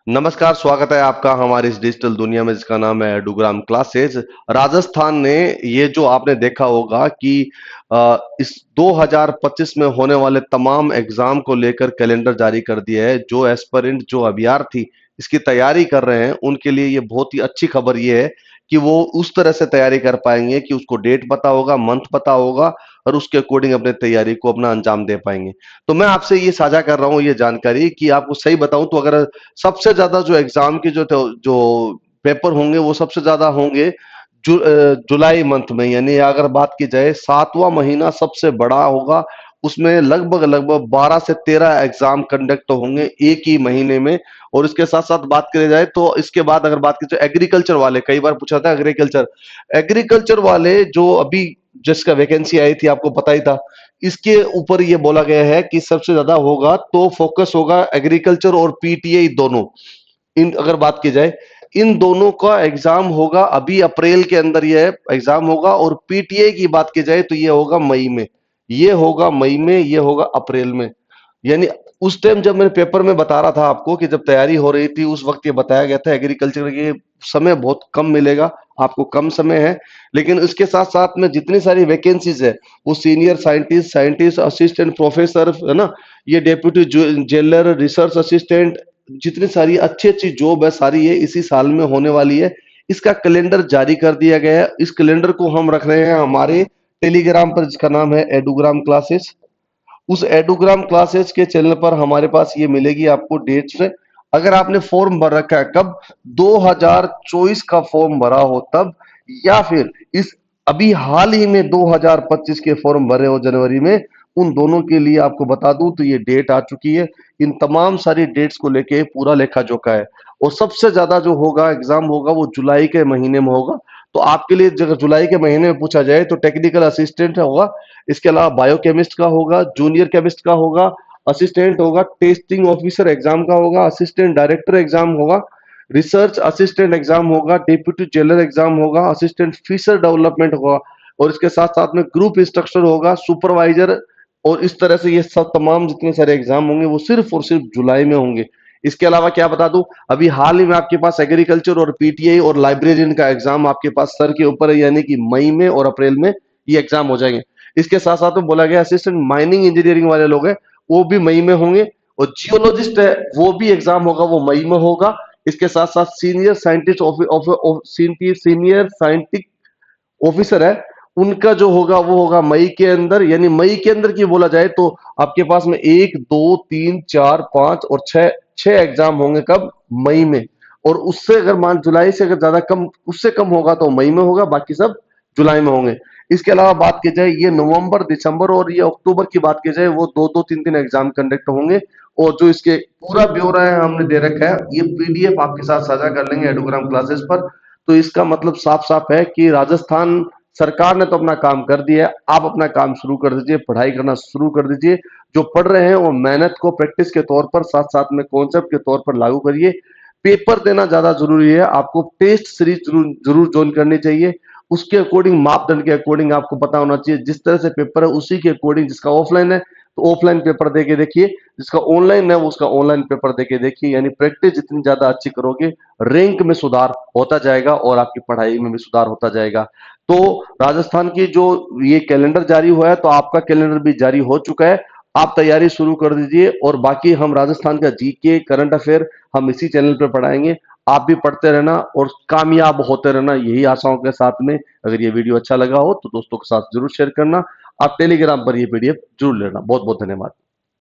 नमस्कार, स्वागत है आपका हमारी इस डिजिटल दुनिया में जिसका नाम है एडुग्राम क्लासेस। राजस्थान ने ये जो आपने देखा होगा कि इस 2025 में होने वाले तमाम एग्जाम को लेकर कैलेंडर जारी कर दिया है। जो एस्पिरेंट जो अभ्यर्थी इसकी तैयारी कर रहे हैं उनके लिए ये बहुत ही अच्छी खबर ये है कि वो उस तरह से तैयारी कर पाएंगे कि उसको डेट पता होगा, मंथ पता होगा और उसके अकॉर्डिंग अपने तैयारी को अपना अंजाम दे पाएंगे। तो मैं आपसे ये साझा कर रहा हूँ ये जानकारी कि आपको सही बताऊं तो अगर सबसे ज्यादा जो एग्जाम की जो पेपर होंगे वो सबसे ज्यादा होंगे जुलाई मंथ में, यानी अगर बात की जाए 7वां महीना सबसे बड़ा होगा। उसमें लगभग लगभग 12 से 13 एग्जाम कंडक्ट होंगे एक ही महीने में। और इसके साथ साथ बात करी जाए तो इसके बाद अगर बात की जाए एग्रीकल्चर वाले, कई बार पूछा था एग्रीकल्चर एग्रीकल्चर वाले जो अभी जिसका वैकेंसी आई थी आपको पता ही था, इसके ऊपर ये बोला गया है कि सबसे ज्यादा होगा तो फोकस होगा एग्रीकल्चर और पीटीआई दोनों। इन अगर बात की जाए इन दोनों का एग्जाम होगा अभी अप्रैल के अंदर ये एग्जाम होगा। और पीटीआई की बात की जाए तो ये होगा मई में, ये होगा मई में, ये होगा अप्रैल में। यानी उस टाइम जब मैं पेपर में बता रहा था आपको कि जब तैयारी हो रही थी उस वक्त ये बताया गया था एग्रीकल्चर के समय बहुत कम मिलेगा, आपको कम समय है। लेकिन इसके साथ साथ में जितनी सारी वैकेंसीज है वो senior scientist, scientist assistant professor है ना, ये डेप्यूटी जेलर, रिसर्च असिस्टेंट, जितनी सारी अच्छी अच्छी जॉब है सारी ये इसी साल में होने वाली है। इसका कैलेंडर जारी कर दिया गया है। इस कैलेंडर को हम रख रहे हैं हमारे टेलीग्राम पर जिसका नाम है एडुग्राम क्लासेस। उस एडुग्राम क्लासेस के चैनल पर हमारे पास ये मिलेगी आपको डेट्स। अगर आपने फॉर्म भर रखा है कब 2024 का फॉर्म भरा हो तब, या फिर इस अभी हाल ही में 2025 के फॉर्म भरे हो जनवरी में, उन दोनों के लिए आपको बता दूं तो ये डेट आ चुकी है। इन तमाम सारी डेट्स को लेके पूरा लेखा जोखा है। और सबसे ज्यादा जो होगा एग्जाम होगा वो जुलाई के महीने में होगा। तो आपके लिए अगर जुलाई के महीने में पूछा जाए तो टेक्निकल असिस्टेंट होगा, इसके अलावा बायोकेमिस्ट का होगा, जूनियर केमिस्ट का होगा, असिस्टेंट होगा, टेस्टिंग ऑफिसर एग्जाम का होगा, असिस्टेंट डायरेक्टर एग्जाम होगा, रिसर्च असिस्टेंट एग्जाम होगा, डिप्यूटी जेलर एग्जाम होगा, असिस्टेंट फीसर डेवलपमेंट होगा, और इसके साथ साथ में ग्रुप इंस्ट्रक्टर होगा, सुपरवाइजर। और इस तरह से ये सब तमाम जितने सारे एग्जाम होंगे वो सिर्फ और सिर्फ जुलाई में होंगे। इसके अलावा क्या बता दूं, अभी हाल ही में आपके पास एग्रीकल्चर और पीटीआई और लाइब्रेरियन का एग्जाम आपके पास सर के ऊपर है, यानी कि मई में और अप्रैल में ये एग्जाम हो जाएंगे। इसके साथ साथ में बोला गया असिस्टेंट माइनिंग इंजीनियरिंग वाले लोग हैं वो भी मई में होंगे। और जियोलॉजिस्ट है वो भी एग्जाम होगा, वो मई में होगा। इसके साथ साथ senior scientist senior scientific officer है, उनका जो होगा वो होगा मई के अंदर। यानी मई के अंदर की बोला जाए तो आपके पास में एक दो तीन चार पांच और छह, छह एग्जाम होंगे कब, मई में। और उससे अगर मान जुलाई से अगर ज्यादा कम उससे कम होगा तो मई में होगा, बाकी सब जुलाई में होंगे। इसके अलावा बात की जाए ये नवंबर, दिसंबर और ये अक्टूबर की बात की जाए वो दो दो तीन तीन एग्जाम कंडक्ट होंगे। और जो इसके पूरा ब्यौरा है हमने दे रखा है, ये पीडीएफ आपके साथ साझा कर लेंगे एडुग्राम क्लासेस पर। तो इसका मतलब साफ साफ है कि राजस्थान सरकार ने तो अपना काम कर दिया है, आप अपना काम शुरू कर दीजिए, पढ़ाई करना शुरू कर दीजिए। जो पढ़ रहे हैं वो मेहनत को प्रैक्टिस के तौर पर साथ साथ में कॉन्सेप्ट के तौर पर लागू करिए। पेपर देना ज्यादा जरूरी है, आपको टेस्ट सीरीज जरूर जरूर ज्वाइन करनी चाहिए। उसके अकॉर्डिंग, मापदंड के अकॉर्डिंग आपको पता होना चाहिए, जिस तरह से पेपर है उसी के अकॉर्डिंग। जिसका ऑफलाइन है तो ऑफलाइन पेपर दे के देखिए, जिसका ऑनलाइन है वो उसका ऑनलाइन पेपर दे के देखिए। यानी प्रैक्टिस जितनी ज्यादा अच्छी करोगे रैंक में सुधार होता जाएगा और आपकी पढ़ाई में भी सुधार होता जाएगा। तो राजस्थान की जो ये कैलेंडर जारी हुआ है तो आपका कैलेंडर भी जारी हो चुका है, आप तैयारी शुरू कर दीजिए। और बाकी हम राजस्थान का जीके करंट अफेयर हम इसी चैनल पर पढ़ाएंगे। आप भी पढ़ते रहना और कामयाब होते रहना, यही आशाओं के साथ में। अगर ये वीडियो अच्छा लगा हो तो दोस्तों के साथ जरूर शेयर करना। आप टेलीग्राम पर ये पीडीएफ जरूर लेना। बहुत बहुत धन्यवाद।